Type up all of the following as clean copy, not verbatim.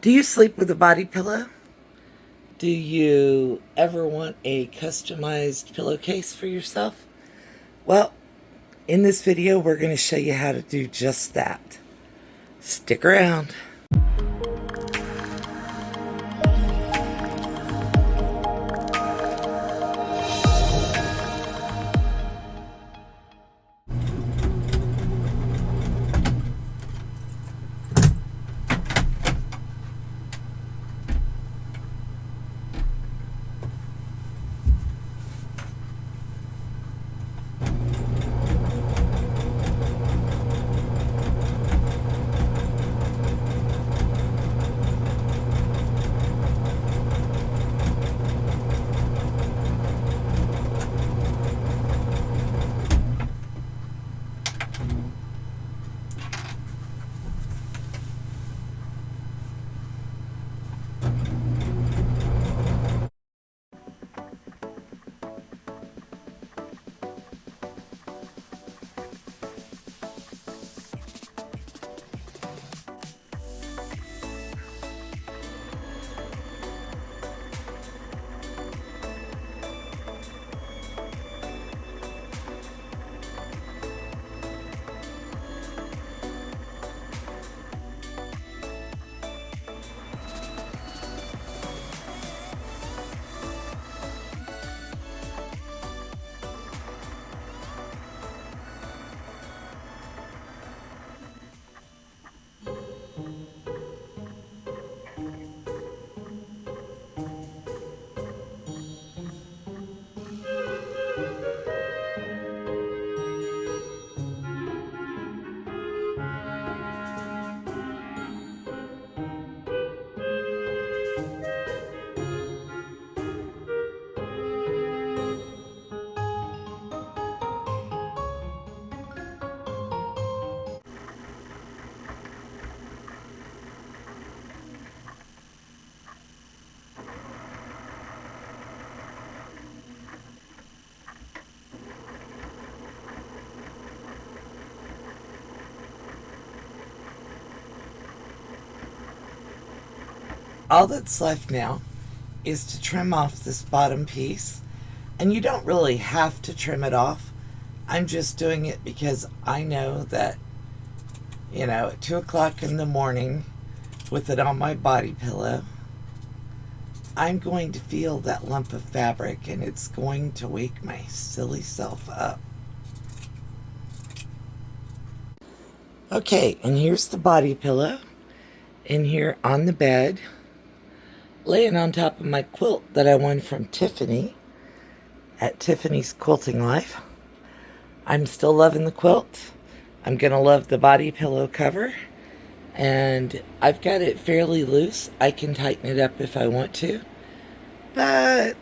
Do you sleep with a body pillow? Do you ever want a customized pillowcase for yourself? Well, in this video, we're going to show you how to do just that. Stick around. All that's left now is to trim off this bottom piece, and you don't really have to trim it off. I'm just doing it because I know that, at 2 o'clock in the morning with it on my body pillow, I'm going to feel that lump of fabric and it's going to wake my silly self up. Okay, and here's the body pillow in here on the bed, laying on top of my quilt that I won from Tiffany at Tiffany's Quilting Life. I'm still loving the quilt. I'm going to love the body pillow cover. And I've got it fairly loose. I can tighten it up if I want to. But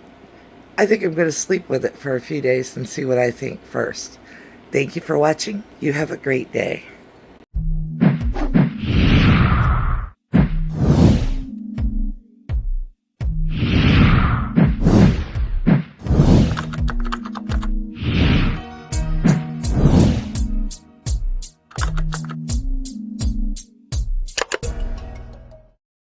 I think I'm going to sleep with it for a few days and see what I think first. Thank you for watching. You have a great day.